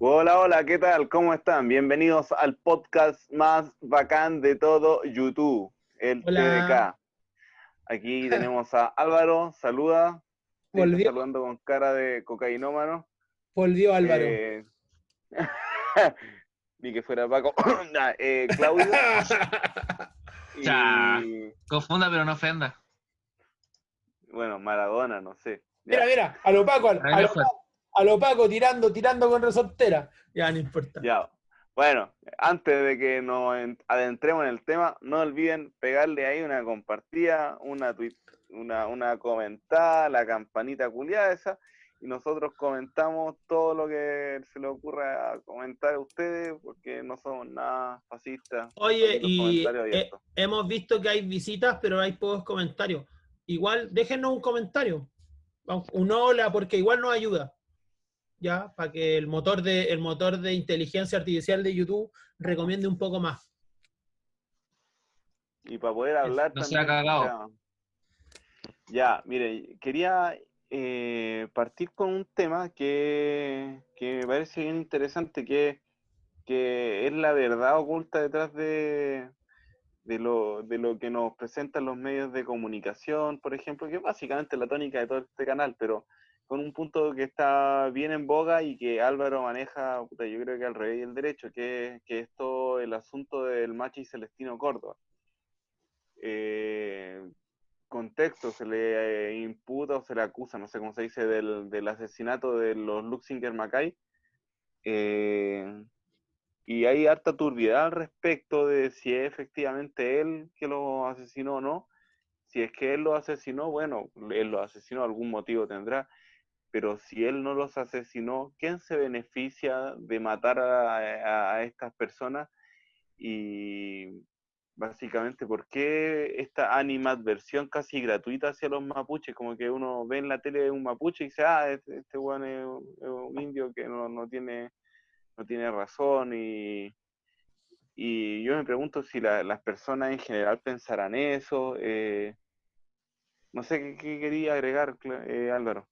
Hola, hola, ¿qué tal? ¿Cómo están? Bienvenidos al podcast más bacán de todo YouTube, el Hola, TDK. Aquí tenemos a Álvaro, saluda. Sí, está volvió, saludando con cara de cocainómano. volvió Álvaro. Eh, Ni que fuera Paco. Nah, Claudio Ya, y, confunda pero no ofenda. bueno, Maradona, no sé. Mira, Ya, mira, a lo Paco, Ahí mejor. a lo Paco tirando con resortera. Ya, no importa. ya. Bueno, antes de que nos adentremos en el tema, no olviden pegarle ahí una compartida, una comentada, la campanita culiada esa, y nosotros comentamos todo lo que se le ocurra comentar a ustedes, porque no somos nada fascistas, Oye, aquí los y comentarios abiertos. hemos visto que hay visitas, pero hay pocos comentarios. Igual, déjenos un comentario. Un hola, porque igual nos ayuda. Ya, para que el motor de inteligencia artificial de YouTube recomiende un poco más. Y para poder Eso. hablar No se ha también, o cagado. sea, ya, mire, quería partir con un tema que me parece bien interesante, que es la verdad oculta detrás de lo que nos presentan los medios de comunicación, por ejemplo, que es básicamente la tónica de todo este canal, pero con un punto que está bien en boga y que Álvaro maneja, puta, yo creo que al revés y el derecho, que es todo el asunto del Machi Celestino Córdoba. Eh, Contexto, se le imputa o se le acusa, no sé cómo se dice, del asesinato de los Luxinger Macay. Eh, y hay harta turbiedad al respecto de si es efectivamente él que lo asesinó o no. Si es que él lo asesinó, bueno, él lo asesinó, algún motivo tendrá, pero si él no los asesinó, ¿quién se beneficia de matar a estas personas? Y básicamente, ¿por qué esta animadversión casi gratuita hacia los mapuches? Como que uno ve en la tele un mapuche y dice, ah, este weón es un indio que no tiene razón. Y yo me pregunto si las personas en general pensarán eso. No sé qué quería agregar, Álvaro.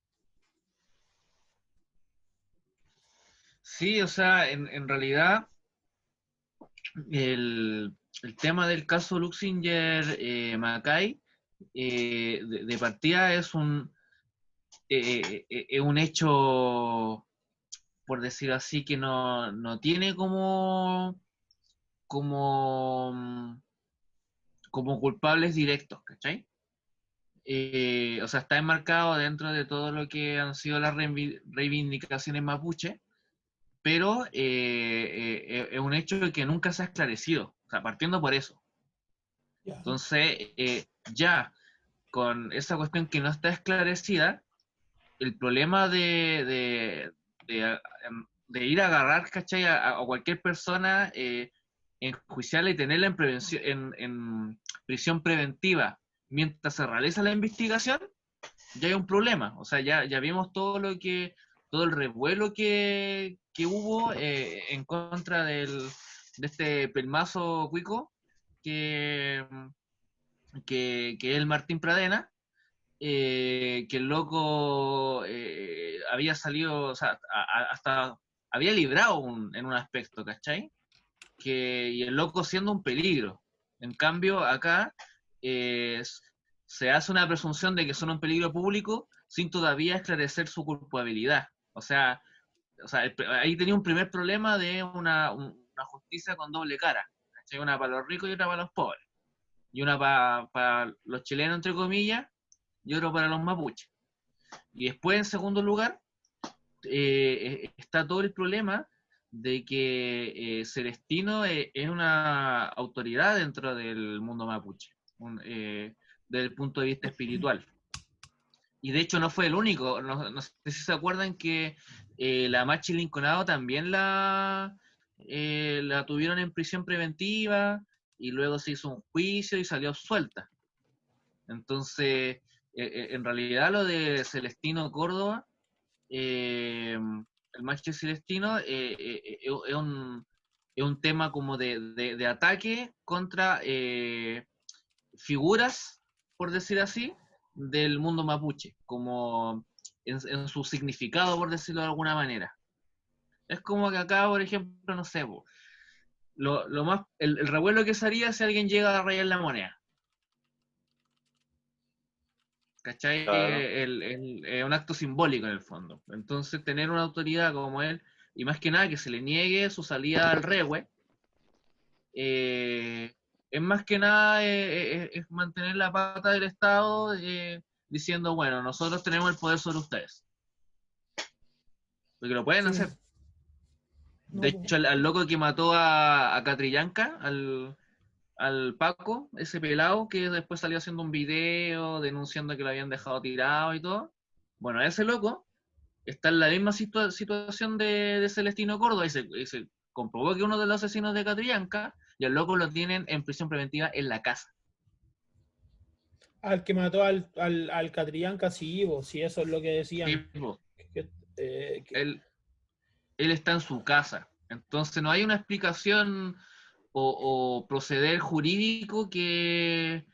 Sí, o sea, en realidad el tema del caso Luxinger Macay de partida es un hecho, por decirlo así, que no tiene como, como culpables directos, ¿cachai? O sea, está enmarcado dentro de todo lo que han sido las reivindicaciones mapuche, pero es un hecho que nunca se ha esclarecido, o sea, partiendo por eso. Ya. Entonces, ya con esa cuestión que no está esclarecida, el problema de, de ir a agarrar, ¿cachai? A cualquier persona, enjuiciarla y tenerla en prisión preventiva mientras se realiza la investigación, ya hay un problema. O sea, ya vimos todo el revuelo que hubo en contra de este pelmazo cuico que, que es el Martín Pradena, que el loco había salido, o sea, hasta había librado en un aspecto, ¿cachai? Y el loco siendo un peligro. En cambio, acá eh, se hace una presunción de que son un peligro público sin todavía esclarecer su culpabilidad. O sea ahí tenía un primer problema de una justicia con doble cara. ¿Cachai? Una para los ricos y otra para los pobres. Y una para los chilenos, entre comillas, y otro para los mapuches. Y después, en segundo lugar, está todo el problema de que Celestino es una autoridad dentro del mundo mapuche, desde el punto de vista espiritual. Y de hecho no fue el único, no sé si se acuerdan que la Machi Linconado también la tuvieron en prisión preventiva y luego se hizo un juicio y salió absuelta. Entonces, en realidad lo de Celestino Córdoba, el Machi Celestino, es un tema como de ataque contra figuras, por decir así, del mundo mapuche, como en su significado, por decirlo de alguna manera. Es como que acá, por ejemplo, no sé, po, lo más, el revuelo que se haría si alguien llega a rayar la moneda. ¿Cachai? Claro. Un acto simbólico en el fondo. Entonces, tener una autoridad como él, y más que nada que se le niegue su salida al regue, es más que nada es mantener la pata del Estado diciendo, bueno, nosotros tenemos el poder sobre ustedes. Porque lo pueden Sí, hacer. De no, po. hecho, al loco que mató a Catrillanca, al Paco, ese pelado que después salió haciendo un video denunciando que lo habían dejado tirado y todo. Bueno, ese loco está en la misma situación de Celestino Córdoba y se comprobó que uno de los asesinos de Catrillanca y al loco lo tienen en prisión preventiva en la casa. Al que mató al Catrillanca, sí, po, sí, eso es lo que decían. Tipo, Que, que él, él está en su casa. Entonces no hay una explicación o proceder jurídico que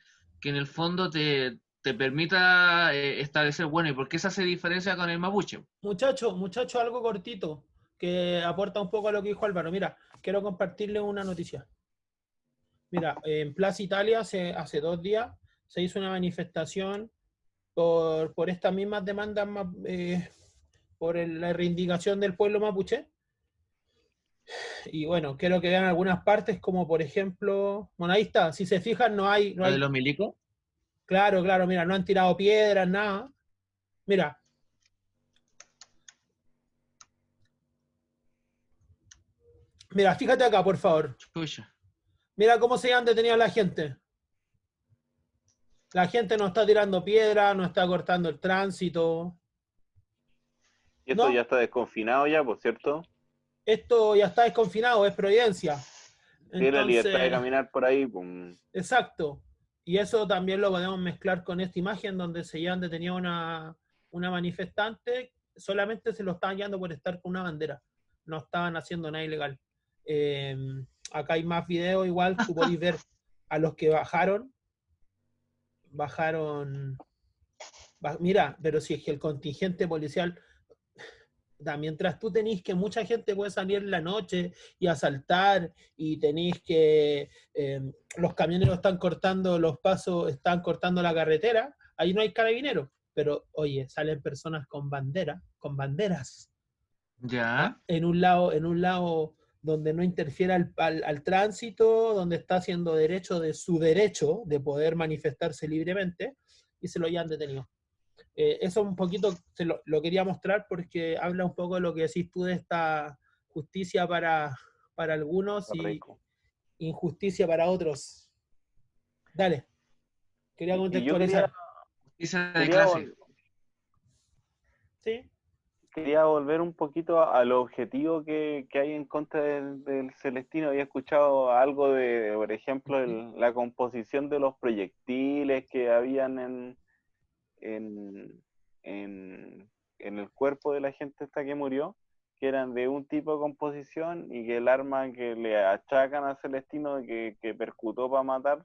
en el fondo te permita establecer, bueno, ¿y por qué se hace diferencia con el mapuche? muchacho, algo cortito que aporta un poco a lo que dijo Álvaro. Mira, quiero compartirle una noticia. Mira, en Plaza Italia hace 2 días se hizo una manifestación por estas mismas demandas, por la reivindicación del pueblo mapuche. Y bueno, quiero que vean algunas partes, como por ejemplo, bueno, ahí está, si se fijan, no ¿Lo de hay, los milicos? claro, mira, no han tirado piedras, nada. Mira, mira, fíjate acá, por favor. Chucha. Mira cómo se han detenido a la gente. La gente no está tirando piedra, no está cortando el tránsito. Y esto ya No, está desconfinado ya, por cierto. esto ya está desconfinado, es Providencia. Tiene la libertad de Entonces, caminar por ahí, pues. exacto. Y eso también lo podemos mezclar con esta imagen donde se llevan detenido una manifestante, solamente se lo estaban llevando por estar con una bandera. No estaban haciendo nada ilegal. Eh, Acá hay más videos, igual tú podéis ver a los que bajaron, mira, pero si es que el contingente policial, mientras tú tenés que mucha gente puede salir en la noche y asaltar y tenéis que los camioneros están cortando los pasos, están cortando la carretera, ahí no hay carabineros, pero oye, salen personas con banderas, Ya. en un lado donde no interfiera al tránsito, donde está haciendo derecho de su derecho de poder manifestarse libremente, y se lo hayan detenido. Eso un poquito lo quería mostrar porque habla un poco de lo que decís tú de esta justicia para algunos y Rico. injusticia para otros. Dale, quería Y yo quería, contextualizar. Esa de quería, clase. vol- ¿Sí? quería volver un poquito al objetivo que hay en contra del Celestino. Había escuchado algo de, por ejemplo, la composición de los proyectiles que habían en, en, en el cuerpo de la gente esta que murió, que eran de un tipo de composición y que el arma que le achacan a Celestino que percutó para matar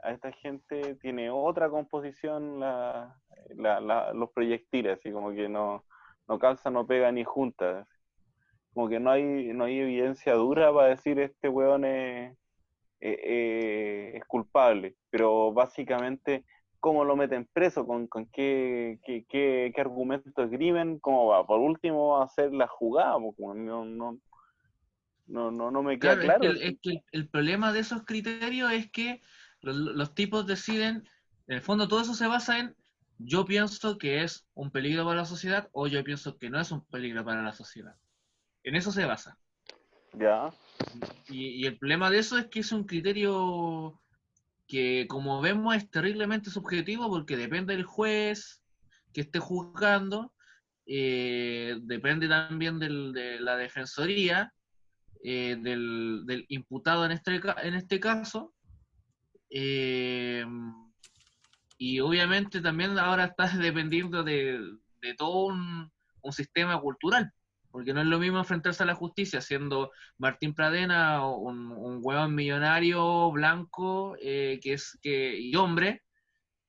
a esta gente tiene otra composición los proyectiles, así como que no calza, no pega ni junta. Como que no hay evidencia dura para decir este weón es culpable, pero básicamente cómo lo meten preso, con qué argumentos esgrimen, cómo va, por último hacer la jugada, pues, como no me queda Claro, claro. es que el problema de esos criterios es que los tipos deciden, en el fondo todo eso se basa en yo pienso que es un peligro para la sociedad o yo pienso que no es un peligro para la sociedad. En eso se basa. Ya, Y el problema de eso es que es un criterio que, como vemos, es terriblemente subjetivo porque depende del juez que esté juzgando, depende también de la defensoría, del imputado en este caso, eh, y obviamente también ahora está dependiendo de todo un sistema cultural, porque no es lo mismo enfrentarse a la justicia siendo Martín Pradena un huevón millonario blanco y hombre,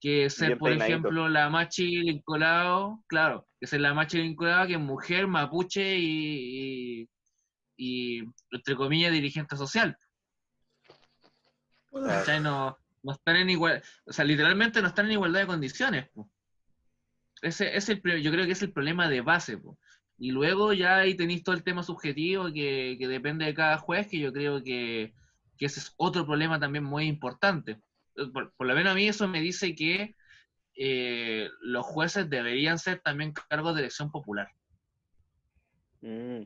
que ser, Bien por peinadito. ejemplo, la Machi Lincolao, claro, que ser la Machi Lincolao, que es mujer, mapuche y, entre comillas, dirigente social. Claro. ¿Cachai? No, no están en igual, o sea, literalmente no están en igualdad de condiciones. Po. Yo creo que es el problema de base. Po. Y luego ya ahí tenéis todo el tema subjetivo que depende de cada juez, que yo creo que ese es otro problema también muy importante. Por lo menos a mí eso me dice que los jueces deberían ser también cargos de elección popular. Mm.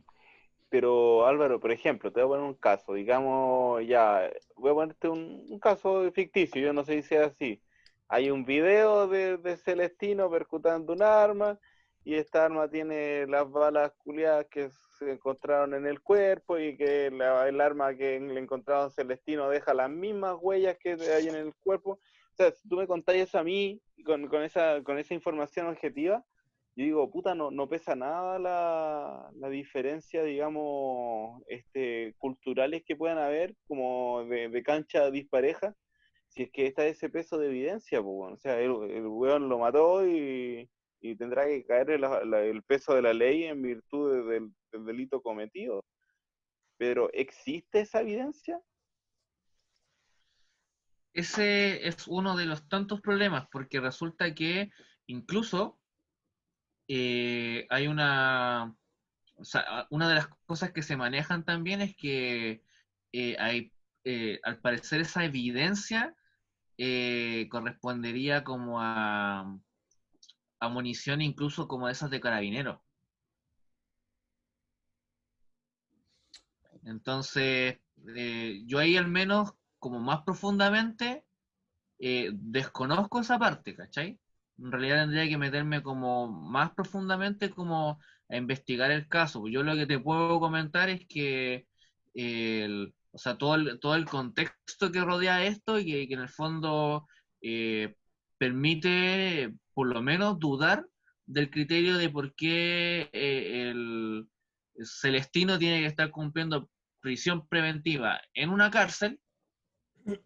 Pero Álvaro, por ejemplo, te voy a poner un caso, digamos, ya, voy a ponerte un caso ficticio, yo no sé si sea así. Hay un video de Celestino percutando un arma y esta arma tiene las balas culiadas que se encontraron en el cuerpo y que el arma que le encontraron a Celestino deja las mismas huellas que hay en el cuerpo. O sea, si tú me contáis eso a mí con esa información objetiva, yo digo, puta, no pesa nada la diferencia, digamos, culturales que puedan haber, como de cancha dispareja, si es que está ese peso de evidencia, pues, bueno. O sea, el weón lo mató y tendrá que caer el peso de la ley en virtud del delito cometido. Pero, ¿existe esa evidencia? Ese es uno de los tantos problemas, porque resulta que incluso hay o sea, una de las cosas que se manejan también es que hay, al parecer esa evidencia correspondería como a munición incluso como de esas de carabineros. Entonces, yo ahí al menos, como más profundamente, desconozco esa parte, ¿cachai? En realidad tendría que meterme como más profundamente como a investigar el caso. Yo lo que te puedo comentar es que o sea, todo el contexto que rodea esto y que en el fondo permite por lo menos dudar del criterio de por qué el Celestino tiene que estar cumpliendo prisión preventiva en una cárcel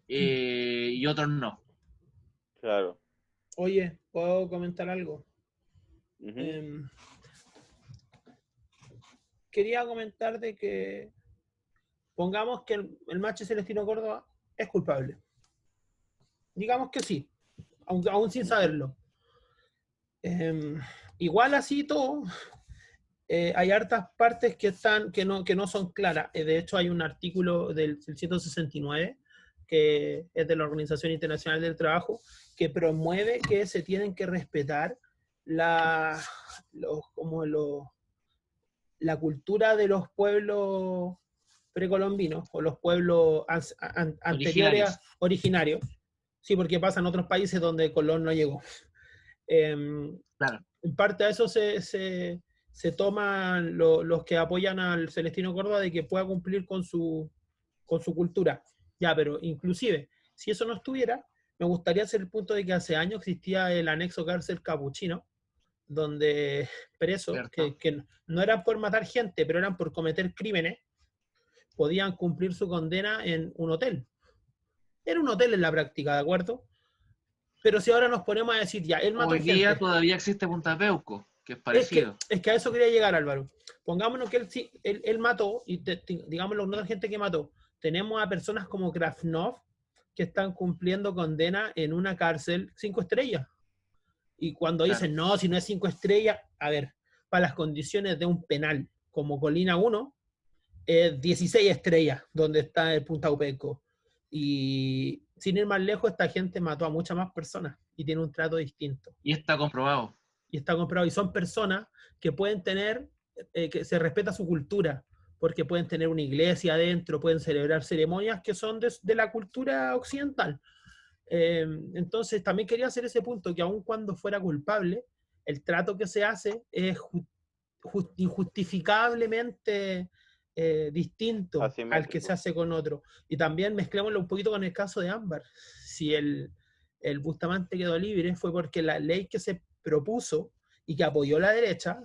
y otros no. Claro. Oye, ¿puedo comentar algo? Ujú. Em, Quería comentar de que pongamos que el macho Celestino Córdoba es culpable. Digamos que sí, aún sin Ujú. saberlo. Igual así todo, hay hartas partes que no son claras. De hecho, hay un artículo del 169 que es de la Organización Internacional del Trabajo, que promueve que se tienen que respetar la, como la cultura de los pueblos precolombinos o los pueblos anteriores Originarios. originarios. Sí, porque pasa en otros países donde Colón no llegó. En Claro. parte a eso se toman los que apoyan al Celestino Córdoba de que pueda cumplir con su cultura. Ya, pero inclusive, si eso no estuviera, me gustaría hacer el punto de que hace años existía el anexo cárcel capuchino, donde presos ¿Cierto? que no eran por matar gente, pero eran por cometer crímenes, podían cumplir su condena en un hotel. Era un hotel en la práctica, ¿de acuerdo? Pero si ahora nos ponemos a decir, ya, él mató Hoy día gente, todavía existe Punta Peuco, que es parecido. es que a eso quería llegar, Álvaro. Pongámonos que él mató, y digámoslo, no hay gente que mató. Tenemos a personas como Krafnov que están cumpliendo condena en una cárcel 5 estrellas. Y cuando Claro. dicen, no, si no es 5 estrellas, a ver, para las condiciones de un penal como Colina 1, es 16 estrellas, donde está el Punta Upeco. Y sin ir más lejos, esta gente mató a muchas más personas y tiene un trato distinto. Y está comprobado. Y está comprobado. Y son personas que pueden tener, que se respeta su cultura, porque pueden tener una iglesia adentro, pueden celebrar ceremonias que son de la cultura occidental. Entonces, también quería hacer ese punto, que aun cuando fuera culpable, el trato que se hace es injustificablemente distinto al que se Asimétrico. hace con otro. Y también mezclémoslo un poquito con el caso de Ámbar. Si el Bustamante quedó libre fue porque la ley que se propuso y que apoyó la derecha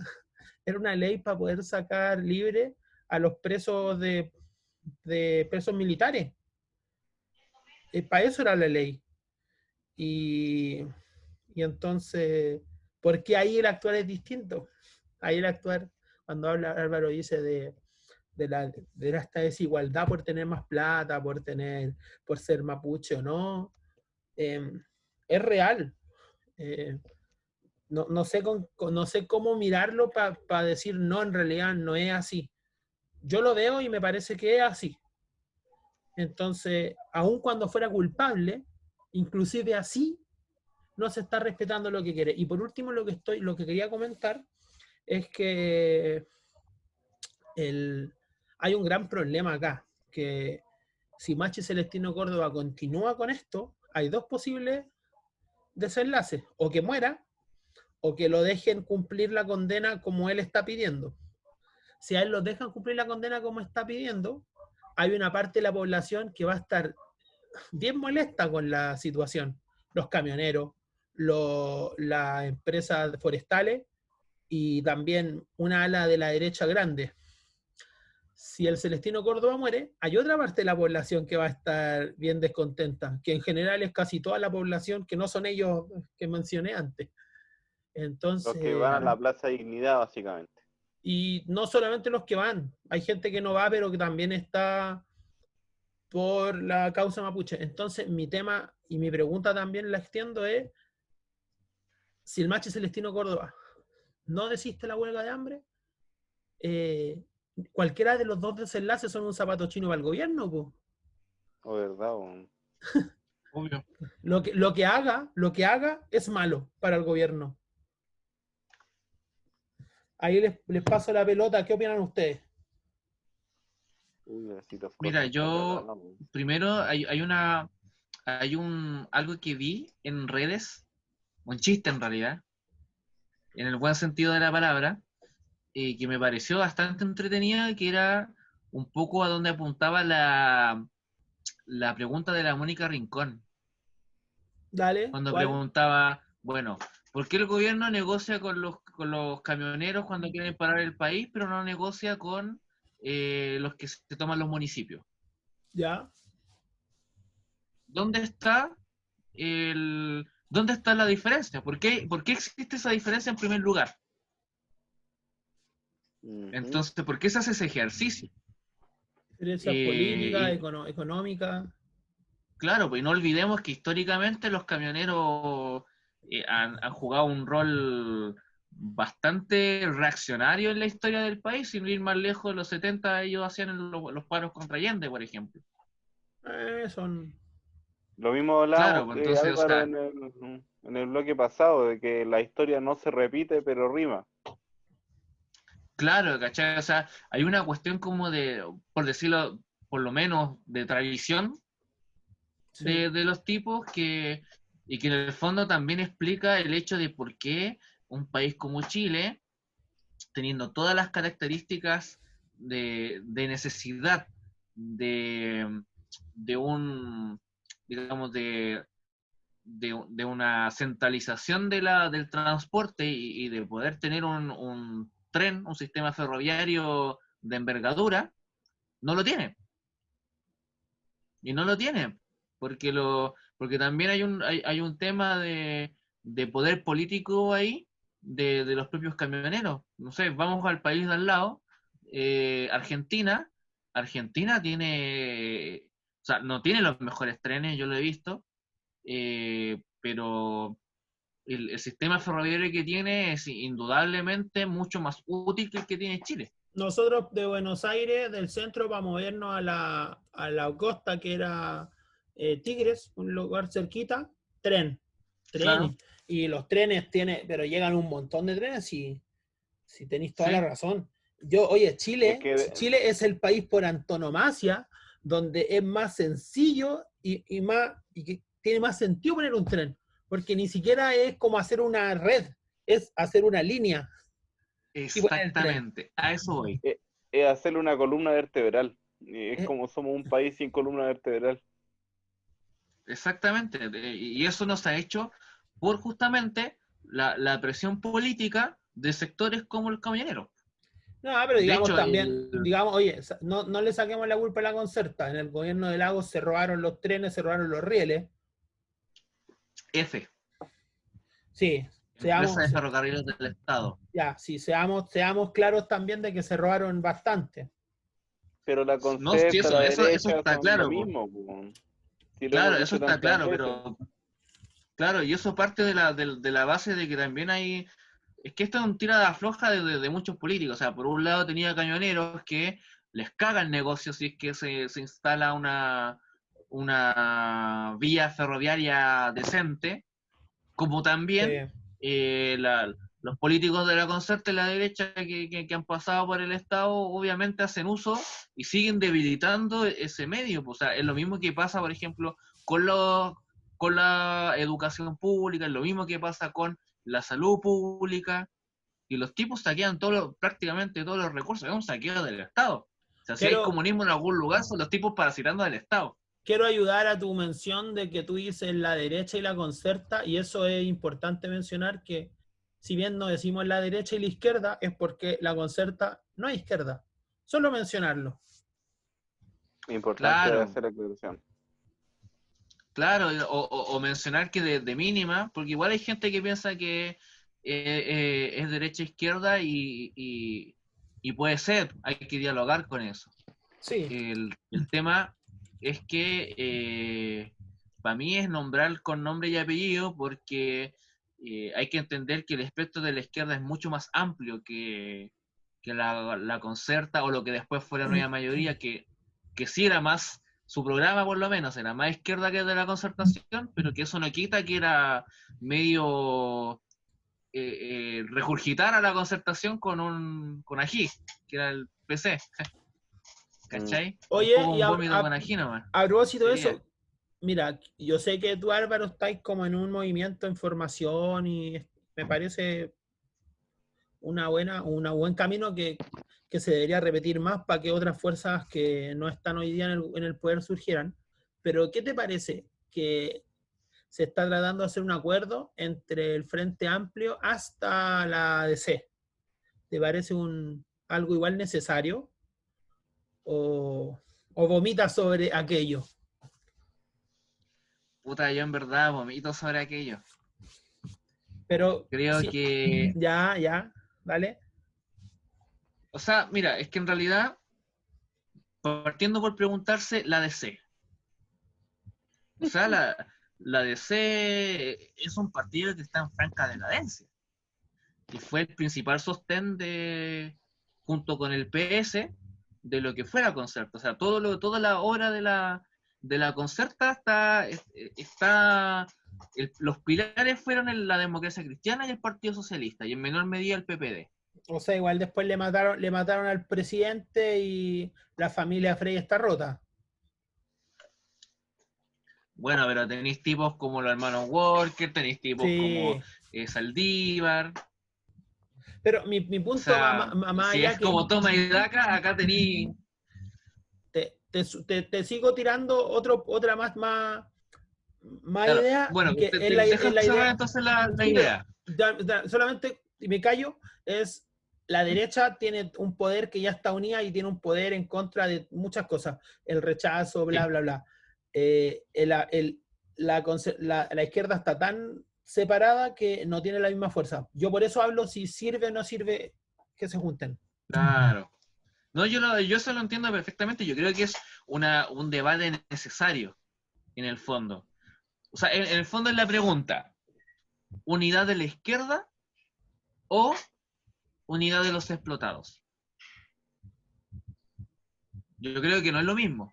era una ley para poder sacar libre a los presos de presos militares. Para eso era la ley. Y Y entonces, ¿por qué ahí el actuar es distinto? Ahí el actuar, cuando habla Álvaro dice de esta desigualdad por tener más plata, por ser mapuche o no, es real. No sé no sé cómo mirarlo para decir, no, en realidad no es así. Yo lo veo y me parece que es así. Entonces, aun cuando fuera culpable, inclusive así, no se está respetando lo que quiere. Y por último, lo que quería comentar es que hay un gran problema acá, que si Machi Celestino Córdoba continúa con esto, hay dos posibles desenlaces, o que muera, o que lo dejen cumplir la condena como él está pidiendo. Si a él lo dejan cumplir la condena como está pidiendo, hay una parte de la población que va a estar bien molesta con la situación. Los camioneros, las empresas forestales y también una ala de la derecha grande. Si el Celestino Córdoba muere, hay otra parte de la población que va a estar bien descontenta, que en general es casi toda la población que no son ellos que mencioné antes. Los que van a Entonces, la Plaza Dignidad, básicamente. y no solamente los que van, hay gente que no va, pero que también está por la causa mapuche. Entonces, mi tema y mi pregunta también la extiendo es, si el Machi Celestino Córdoba no desiste la huelga de hambre, eh, cualquiera de los dos desenlaces son un zapato chino para el gobierno, po. O verdad, o... Obvio. Lo que haga es malo para el gobierno. Ahí les paso la pelota. ¿Qué opinan ustedes? Uy, necesito Mira, cortar yo la no. primero algo que vi en redes, un chiste en realidad, en el buen sentido de la palabra, que me pareció bastante entretenida, que era un poco a donde apuntaba la pregunta de la Mónica Rincón, Dale, cuando ¿cuál? preguntaba, bueno, ¿por qué el gobierno negocia con los camioneros cuando quieren parar el país, pero no negocia con los que se toman los municipios? Ya. ¿Dónde está ¿dónde está la diferencia? ¿Por qué existe esa diferencia en primer lugar? Entonces, ¿por qué se hace ese ejercicio? Diferencias políticas, Y económicas. claro, pues no olvidemos que históricamente los camioneros han jugado un rol bastante reaccionario en la historia del país. Sin ir más lejos, en los 70 ellos hacían los paros contra Allende, por ejemplo. Son. Lo mismo Claro, hablábamos, pues entonces, o Álvaro, sea, en el bloque pasado, de que la historia no se repite, pero rima. claro, ¿cachai? O sea, hay una cuestión como de, por decirlo, por lo menos de tradición Sí. de los tipos y que en el fondo también explica el hecho de por qué un país como Chile, teniendo todas las características de necesidad de un, digamos, de una centralización del transporte y de poder tener un tren, un sistema ferroviario de envergadura, no lo tiene. Y no lo tiene, porque también hay un tema de poder político ahí, de los propios camioneros. No sé, vamos al país de al lado, Argentina. Argentina tiene, o sea, no tiene los mejores trenes, yo lo he visto, pero el sistema ferroviario que tiene es indudablemente mucho más útil que el que tiene Chile. Nosotros de Buenos Aires, del centro, para movernos a la costa, que era Tigres, un lugar cerquita, Claro, trenes. Y los trenes tienen, pero llegan un montón de trenes y si tenéis toda la sí, razón. Oye, Es Chile, que, Chile es el país por antonomasia donde es más sencillo y que tiene más sentido poner un tren, porque ni siquiera es como hacer una red, es hacer una línea y poner el tren. exactamente, a eso voy. es hacerle una columna vertebral. Es Eh, como somos un país sin columna vertebral. Exactamente, y eso nos ha hecho por justamente la presión política de sectores como el camionero. No, pero De digamos hecho, también, digamos, oye, no le saquemos la culpa a la Concerta. En el gobierno de Lagos se robaron los trenes, se robaron los rieles. F, Sí, Empresa de seamos, Ferrocarriles del Estado. ya, sí, seamos claros también de que se robaron bastante. Pero la No, sí, Concerta, la eso derecha está son lo claro, po. mismo, po. Sí, lo Claro, hemos eso dicho está tantas claro, veces. pero claro, y eso parte de la base de que también hay. Es que esto es un tira de afloja de muchos políticos. O sea, por un lado tenía camioneros que les cagan negocios si es que se instala una vía ferroviaria decente, como también Sí. los políticos de la Concerta y la derecha que han pasado por el Estado obviamente hacen uso y siguen debilitando ese medio. O sea, es lo mismo que pasa, por ejemplo, con la educación pública, es lo mismo que pasa con la salud pública, y los tipos saquean prácticamente todos los recursos, es un saqueo del Estado. O sea, si hay Quiero, comunismo en algún lugar, son los tipos parasitando del Estado. quiero ayudar a tu mención de que tú dices la derecha y la Concerta, y eso es importante mencionar que si bien no decimos la derecha y la izquierda, es porque la Concerta no es izquierda. Solo mencionarlo. Importante Claro, hacer la aclaración. claro, o mencionar que de mínima, porque igual hay gente que piensa que es derecha-izquierda y puede ser, hay que dialogar con eso. Sí, El tema es que para mí es nombrar con nombre y apellido porque hay que entender que el espectro de la izquierda es mucho más amplio que la Concerta o lo que después fue la nueva mayoría, que sí era más, su programa por lo menos era más izquierda que de la Concertación, pero que eso no quita que era medio regurgitar a la Concertación con ají, que era el PC. ¿Cachai? Un oye, poco y un vómito con ají nomás. a propósito de Sería. eso, mira, yo sé que tú, Álvaro, estáis como en un movimiento en formación y me parece un buen camino que se debería repetir más para que otras fuerzas que no están hoy día en el poder surgieran. Pero, ¿qué te parece que se está tratando de hacer un acuerdo entre el Frente Amplio hasta la DC? ¿Te parece algo igual necesario? ¿O vomita sobre aquello? Puta, yo en verdad vomito sobre aquello. Pero, Creo sí, que. ya, dale. O sea, mira, es que en realidad, partiendo por preguntarse, la DC. O sea, la DC es un partido que está en franca decadencia. Y fue el principal sostén junto con el PS, de lo que fue la Concerta. O sea, toda la obra de la Concerta los pilares fueron la democracia cristiana y el Partido Socialista, y en menor medida el PPD. O sea, igual después le mataron al presidente y la familia Frey está rota. Bueno, pero tenéis tipos como los hermanos Walker, tenéis tipos como Sí. Saldívar. Pero mi O punto sea, más si allá es que como toma y daca, acá tenéis. te sigo tirando otra más Claro, idea, bueno, que es deja la cerrar idea. entonces la Sí, pero idea. solamente, y me callo, es la derecha tiene un poder que ya está unida y tiene un poder en contra de muchas cosas. El rechazo, bla, Sí. bla, bla. La izquierda está tan separada que no tiene la misma fuerza. Yo por eso hablo si sirve o no sirve que se junten. Claro. No, yo eso lo entiendo perfectamente. Yo creo que es un debate necesario, en el fondo. O sea, en el fondo es la pregunta: ¿unidad de la izquierda o unidad de los explotados? Yo creo que no es lo mismo.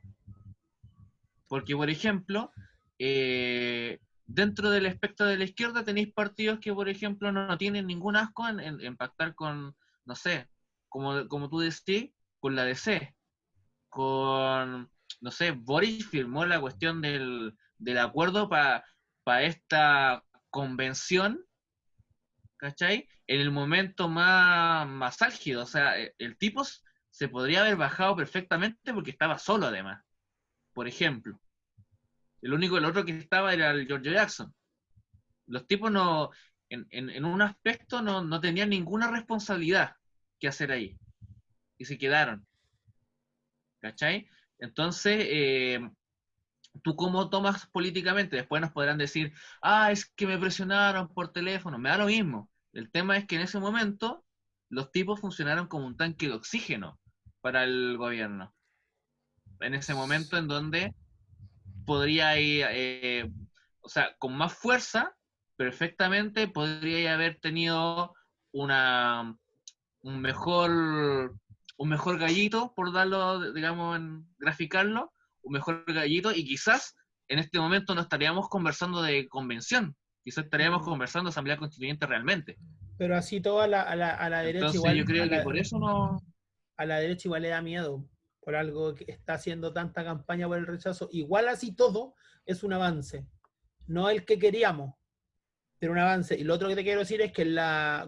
Porque, por ejemplo, dentro del espectro de la izquierda tenéis partidos que, por ejemplo, no tienen ningún asco en pactar con, no sé, como tú decís, con la DC. No sé, Boris firmó la cuestión del acuerdo para esta convención, ¿cachai? En el momento más álgido. O sea, el tipo se podría haber bajado perfectamente porque estaba solo además, por ejemplo. El otro que estaba era el George Jackson. Los tipos no, en un aspecto no tenían ninguna responsabilidad que hacer ahí. Y se quedaron. ¿Cachai? Entonces, ¿tú cómo tomas políticamente? Después nos podrán decir, es que me presionaron por teléfono, me da lo mismo. El tema es que en ese momento los tipos funcionaron como un tanque de oxígeno para el gobierno. En ese momento en donde podría ir, o sea, con más fuerza, perfectamente podría haber tenido un mejor gallito, por darlo, digamos, graficarlo, un mejor gallito, y quizás en este momento no estaríamos conversando de convención, quizás estaríamos conversando de asamblea constituyente realmente. Pero así todo a la derecha Entonces igual, yo creo que por eso no... a la derecha igual le da miedo por algo que está haciendo tanta campaña por el rechazo. Igual así todo es un avance. No el que queríamos, pero un avance. Y lo otro que te quiero decir es que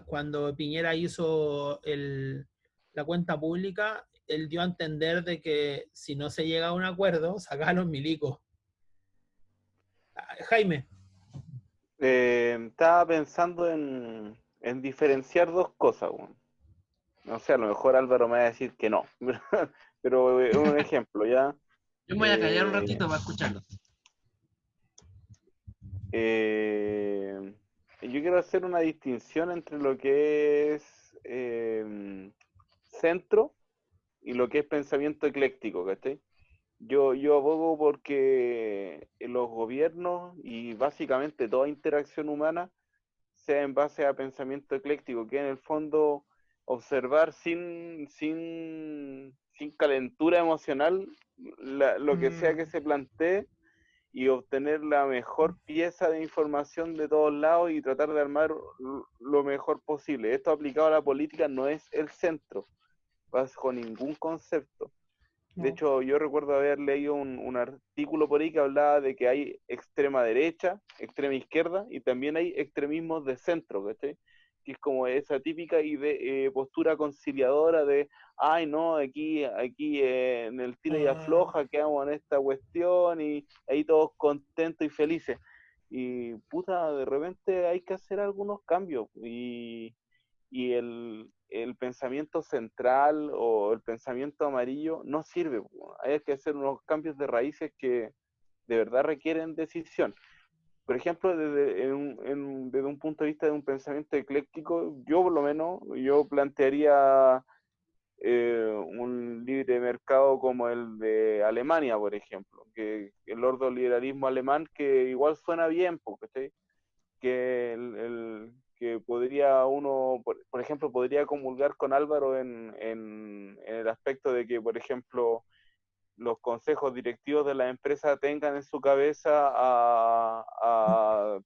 cuando Piñera hizo la cuenta pública, él dio a entender de que si no se llega a un acuerdo, saca a los milicos. Jaime. Estaba pensando en diferenciar dos cosas, weón. No sé, a lo mejor Álvaro me va a decir que no, pero es un ejemplo, ¿ya? Yo me voy a callar un ratito para escucharlo. Yo quiero hacer una distinción entre lo que es centro y lo que es pensamiento ecléctico, ¿cachai? Yo abogo porque los gobiernos y básicamente toda interacción humana sea en base a pensamiento ecléctico, que en el fondo observar sin calentura emocional lo que sea que se plantee y obtener la mejor pieza de información de todos lados y tratar de armar lo mejor posible. Esto aplicado a la política no es el centro, bajo ningún concepto. De hecho, yo recuerdo haber leído un artículo por ahí que hablaba de que hay extrema derecha, extrema izquierda y también hay extremismos de centro, ¿cachai? Que es como esa típica postura conciliadora de, ay no, aquí en el tira y afloja quedamos en esta cuestión y ahí todos contentos y felices. Y puta, de repente hay que hacer algunos cambios y el pensamiento central o el pensamiento amarillo no sirve. Hay que hacer unos cambios de raíces que de verdad requieren decisión. Por ejemplo, desde un punto de vista de un pensamiento ecléctico, yo por lo menos, yo plantearía un libre mercado como el de Alemania, por ejemplo, que el ordoliberalismo alemán, que igual suena bien, porque que podría uno, por ejemplo, podría comulgar con Álvaro en el aspecto de que, por ejemplo, los consejos directivos de la empresa tengan en su cabeza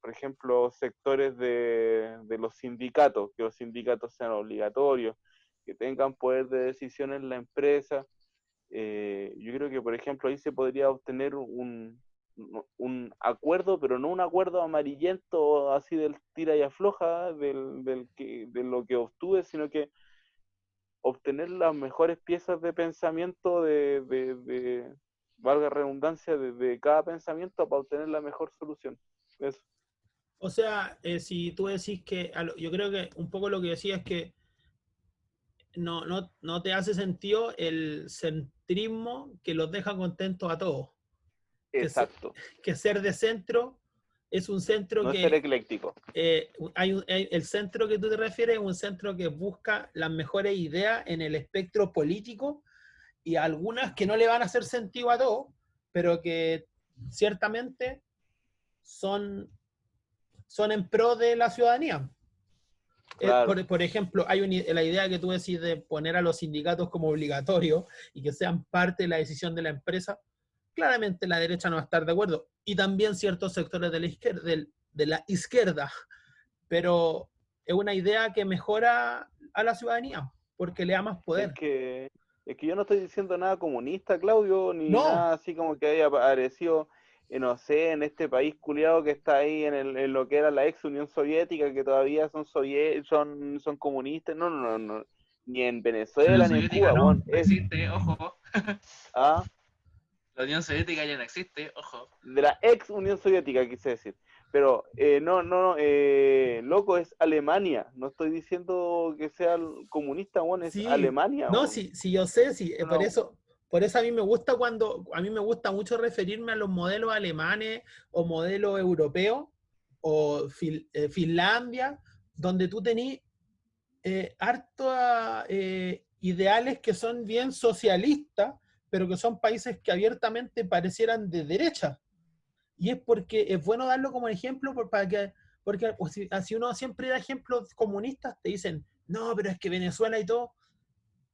por ejemplo, sectores de los sindicatos, que los sindicatos sean obligatorios, que tengan poder de decisión en la empresa. Yo creo que, por ejemplo, ahí se podría obtener un acuerdo, pero no un acuerdo amarillento así del tira y afloja de lo que obtuve, sino que obtener las mejores piezas de pensamiento valga redundancia, de cada pensamiento para obtener la mejor solución. Eso. O sea, si tú decís que, yo creo que un poco lo que decía es que no te hace sentido el centrismo que los deja contentos a todos. Exacto. Que ser de centro es un centro no que... es ser ecléctico. El centro que tú te refieres es un centro que busca las mejores ideas en el espectro político y algunas que no le van a hacer sentido a todos, pero que ciertamente son en pro de la ciudadanía. Claro. Por ejemplo, hay la idea que tú decís de poner a los sindicatos como obligatorios y que sean parte de la decisión de la empresa. Claramente la derecha no va a estar de acuerdo. Y también ciertos sectores de la izquierda. Pero es una idea que mejora a la ciudadanía porque le da más poder. Es que yo no estoy diciendo nada comunista, Claudio, ni nada así como que haya aparecido, no sé, en este país culiado que está ahí en lo que era la ex Unión Soviética, que todavía son comunistas. No. Ni en Venezuela, ni en Cuba. No existe, ojo. ¿Ah? La Unión Soviética ya no existe, ojo. De la ex Unión Soviética, quise decir. Pero loco, es Alemania. No estoy diciendo que sea comunista, bueno, es sí, Alemania. no, bueno. sí, yo sé, sí, por eso a mí me gusta mucho referirme a los modelos alemanes o modelos europeos o Finlandia, donde tú tenés hartos ideales que son bien socialistas, pero que son países que abiertamente parecieran de derecha. Y es porque es bueno darlo como ejemplo porque si uno siempre da ejemplos comunistas, te dicen, no, pero es que Venezuela y todo,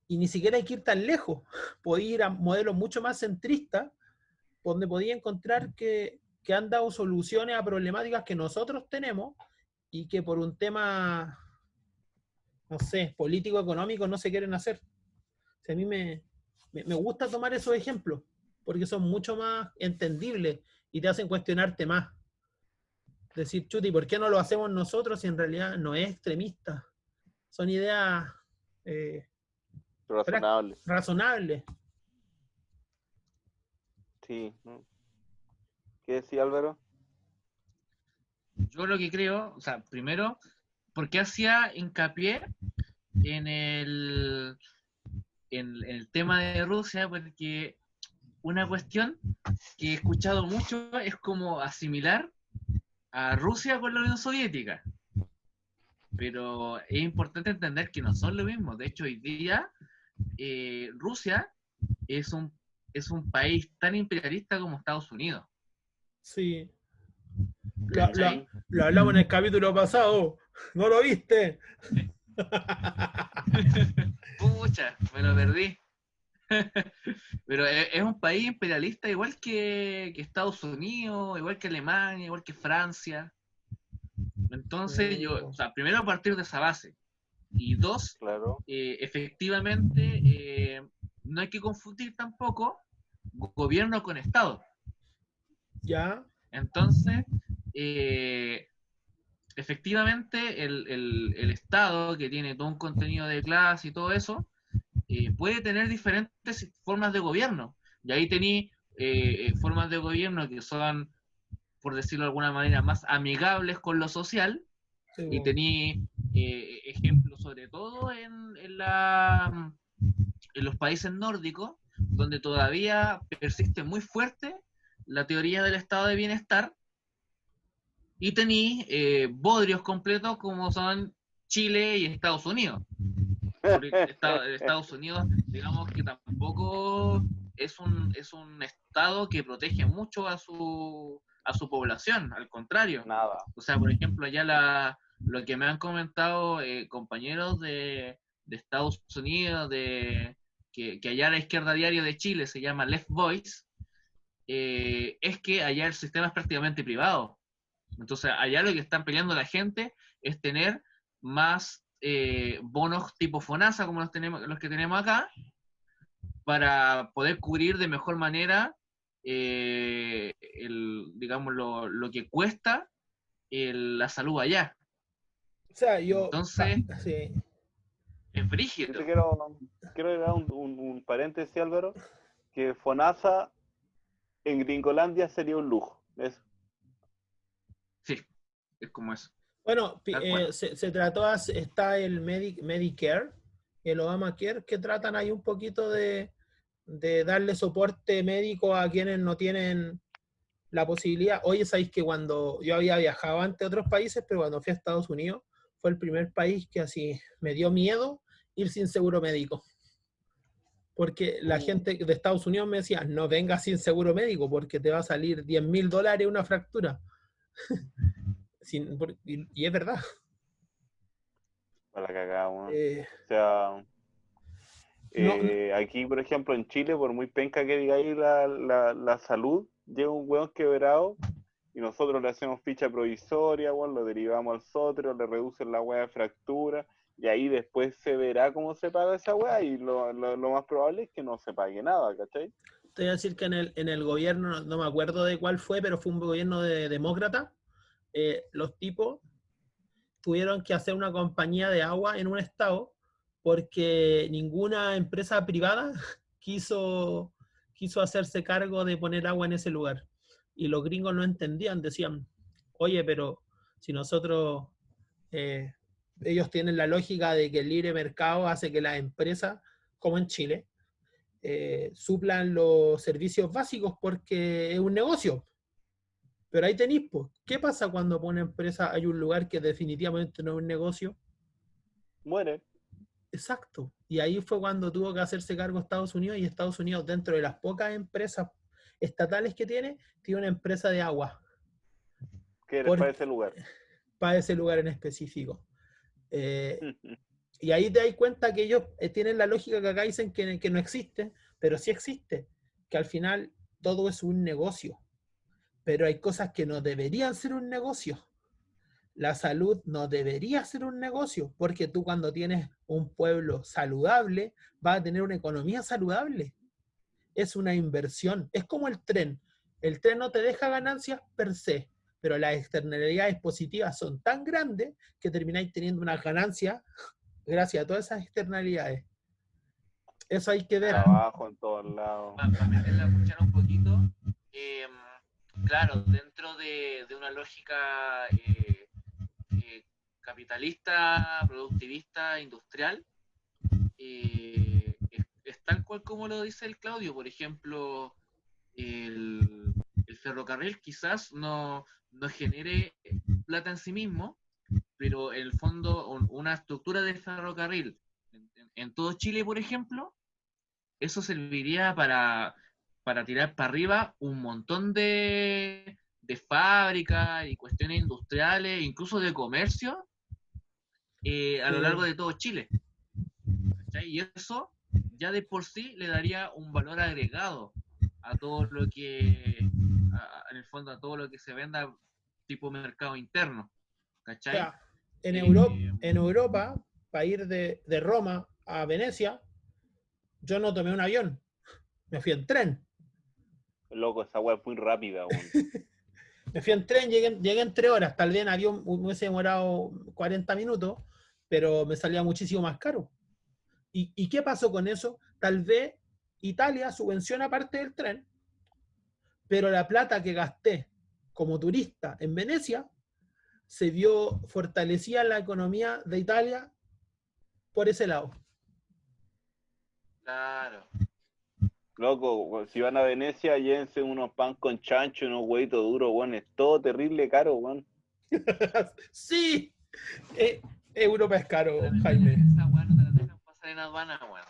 y ni siquiera hay que ir tan lejos. Podéis ir a modelos mucho más centristas, donde podéis encontrar que han dado soluciones a problemáticas que nosotros tenemos y que por un tema, no sé, político-económico no se quieren hacer. O sea, a mí me gusta tomar esos ejemplos, porque son mucho más entendibles y te hacen cuestionarte más. Decir, chuti, ¿por qué no lo hacemos nosotros si en realidad no es extremista? Son ideas Razonable. razonables. Sí. ¿No? ¿Qué decía Álvaro? Yo lo que creo, o sea, primero, ¿por qué hacía hincapié en el tema de Rusia? Porque una cuestión que he escuchado mucho es como asimilar a Rusia con la Unión Soviética. Pero es importante entender que no son lo mismo. De hecho, hoy día Rusia es un país tan imperialista como Estados Unidos. Sí. ¿Cachai? Lo hablamos en el capítulo pasado. ¿No lo viste? Pucha, me lo perdí. Pero es un país imperialista igual que Estados Unidos, igual que Alemania, igual que Francia. Entonces, o sea, primero a partir de esa base. Y dos, Claro. efectivamente, no hay que confundir tampoco gobierno con Estado. ¿Ya? Entonces, efectivamente, el Estado, que tiene todo un contenido de clase y todo eso, puede tener diferentes formas de gobierno. Y ahí tení formas de gobierno que son, por decirlo de alguna manera, más amigables con lo social. Sí, Y tení ejemplos sobre todo en los países nórdicos, donde todavía persiste muy fuerte la teoría del estado de bienestar, y tení bodrios completos como son Chile y Estados Unidos. Porque Estados Unidos, digamos que tampoco es un estado que protege mucho a su población, al contrario. Nada. O sea, por ejemplo, allá lo que me han comentado compañeros de Estados Unidos, que allá la izquierda diario de Chile se llama Left Voice, es que allá el sistema es prácticamente privado. Entonces, allá lo que están peleando la gente es tener más bonos tipo FONASA, como los que tenemos acá, para poder cubrir de mejor manera digamos, lo que cuesta la salud allá. O sea, Entonces, sí. es Yo brígido. te quiero dar un paréntesis, Álvaro, que FONASA en Gringolandia sería un lujo. Eso. Sí, es como eso. Bueno, Tal cual. se trató, está el Medicare, el Obamacare, que tratan ahí un poquito de darle soporte médico a quienes no tienen la posibilidad. Oye, sabéis que cuando yo había viajado ante otros países, pero cuando fui a Estados Unidos, fue el primer país que así me dio miedo ir sin seguro médico. Porque la gente de Estados Unidos me decía, no vengas sin seguro médico porque te va a salir $10,000 una fractura. Y es verdad. Para la cagada, weón. Eh, O sea, no, aquí, por ejemplo, en Chile, por muy penca que diga ahí la salud, llega un weón quebrado y nosotros le hacemos ficha provisoria, weón, lo derivamos al sotero, le reducen la weá de fractura y ahí después se verá cómo se paga esa weá y lo más probable es que no se pague nada, ¿cachai? te voy a decir que en el gobierno, no me acuerdo de cuál fue, pero fue un gobierno de demócrata, los tipos tuvieron que hacer una compañía de agua en un estado porque ninguna empresa privada quiso hacerse cargo de poner agua en ese lugar. Y los gringos no entendían, decían, oye, pero si nosotros, ellos tienen la lógica de que el libre mercado hace que las empresas, como en Chile, suplan los servicios básicos porque es un negocio. Pero ahí tenéis, pues, ¿qué pasa cuando por una empresa hay un lugar que definitivamente no es un negocio? Muere. Exacto. Y ahí fue cuando tuvo que hacerse cargo Estados Unidos, y Estados Unidos, dentro de las pocas empresas estatales que tiene una empresa de agua ¿Qué les parece el lugar? para ese lugar en específico. Y ahí te das cuenta que ellos tienen la lógica que acá dicen que no existe, pero sí existe, que al final todo es un negocio. Pero hay cosas que no deberían ser un negocio. La salud no debería ser un negocio, porque tú cuando tienes un pueblo saludable, vas a tener una economía saludable. Es una inversión. Es como el tren. El tren no te deja ganancias per se, pero las externalidades positivas son tan grandes que termináis teniendo unas ganancias gracias a todas esas externalidades. Eso hay que ver. Trabajo en todos lados. Para meter la cuchara un poquito, claro, dentro de una lógica capitalista, productivista, industrial, es tal cual como lo dice el Claudio. Por ejemplo, el ferrocarril quizás no genere plata en sí mismo, pero en el fondo una estructura de ferrocarril en todo Chile, por ejemplo, eso serviría para tirar para arriba un montón de fábricas y cuestiones industriales, incluso de comercio, a lo largo de todo Chile. ¿Cachai? Y eso ya de por sí le daría un valor agregado a todo lo que, en el fondo, a todo lo que se venda tipo mercado interno. ¿Cachai? O sea, en Europa, para ir de Roma a Venecia, yo no tomé un avión, me fui en tren. Loco, esa weá es muy rápida, weón. Me fui en tren, llegué en 3 horas. Tal vez en avión me hubiese demorado 40 minutos, pero me salía muchísimo más caro. ¿Y qué pasó con eso? Tal vez Italia subvenciona parte del tren, pero la plata que gasté como turista en Venecia se vio fortalecida la economía de Italia por ese lado. Claro. Loco, si van a Venecia, llévense unos pan con chancho, unos huevitos duros, weón. Es todo terrible caro, weón. Sí, Europa es caro, Jaime. Esa weá no te la dejan pasar en aduana, weón.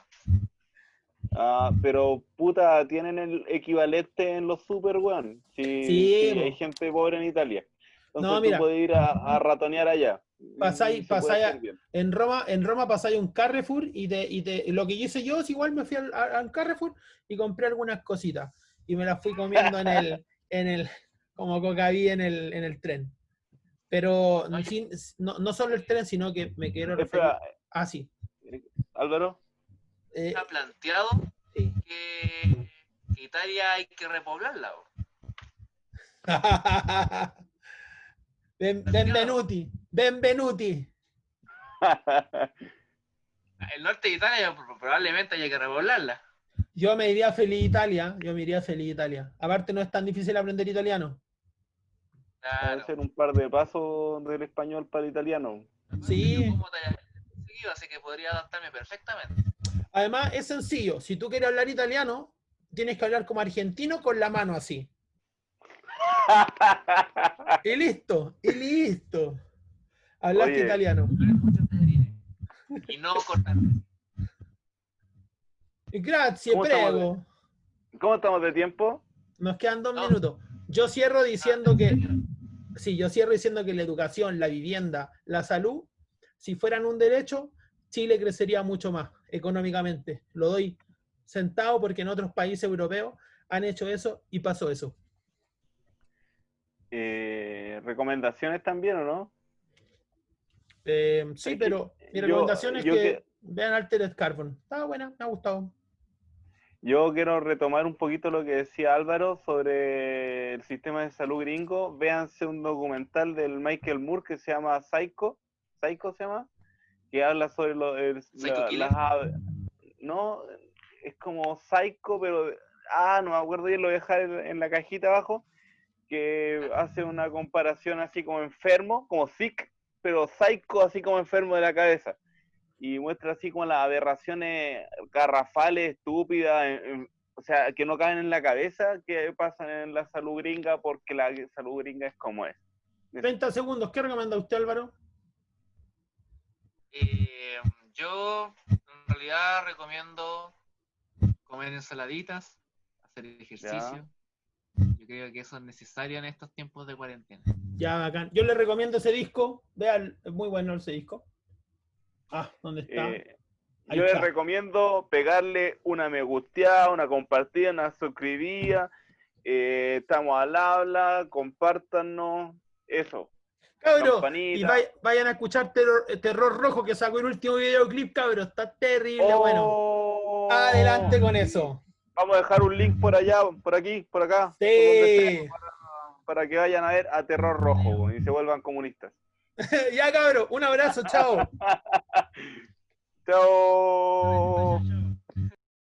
Pero puta, tienen el equivalente en los super, weón. Sí, Hay gente pobre en Italia. Entonces no, tú mira, puedes ir a ratonear allá. Y se puede hacer bien. en Roma pasáis un Carrefour y lo que hice yo es igual me fui al Carrefour y compré algunas cositas y me las fui comiendo como cocaví en el tren. Pero no solo el tren, sino que me quiero referir. Espera, Sí. Álvaro. Está planteado Sí. que Italia hay que repoblarla, weón. Benvenuti. El norte de Italia probablemente haya que repoblarla. Yo me iría feliz Italia. Aparte no es tan difícil aprender italiano. Claro. Debe ser un par de pasos del español para el italiano. Sí. Yo como seguido, así que podría adaptarme perfectamente. Además es sencillo. Si tú quieres hablar italiano, tienes que hablar como argentino con la mano así. Y listo. Hablaste Oye, italiano. Y no cortar. Grazie, prego. ¿Cómo estamos de tiempo? Nos quedan 2 minutos. Yo cierro diciendo que la educación, la vivienda, la salud, si fueran un derecho, Chile crecería mucho más económicamente. Lo doy sentado porque en otros países europeos han hecho eso y pasó eso. ¿Recomendaciones también o no? Sí, pero mi recomendación es que vean Altered Carbon. Estaba buena, me ha gustado. Yo quiero retomar un poquito lo que decía Álvaro sobre el sistema de salud gringo. Véanse un documental del Michael Moore que se llama Psycho se llama, que habla sobre las aves. No, es como Psycho, pero no me acuerdo bien, lo voy a dejar en la cajita abajo, que hace una comparación así como enfermo, como sick, pero Psycho así como enfermo de la cabeza. y muestra así como las aberraciones garrafales, estúpidas, o sea, que no caen en la cabeza que pasan en la salud gringa, porque la salud gringa es como es. 30 segundos, ¿qué recomienda usted, Álvaro? Yo en realidad recomiendo comer ensaladitas, hacer ejercicio. Yo creo que eso es necesario en estos tiempos de cuarentena. Ya, bacán. Yo le recomiendo ese disco. Vean, es muy bueno ese disco. Ah, ¿dónde está? Yo les recomiendo pegarle una me gusteada, una compartida, una suscribida. Estamos al habla, compártanos, eso. Cabro, y vayan a escuchar Terror Rojo, que sacó el último videoclip, cabro. Está terrible, bueno. Adelante con eso. Vamos a dejar un link por allá, por aquí, por acá. Sí. Para que vayan a ver a Terror Rojo y se vuelvan comunistas. Ya, cabro, un abrazo, chao. Chao.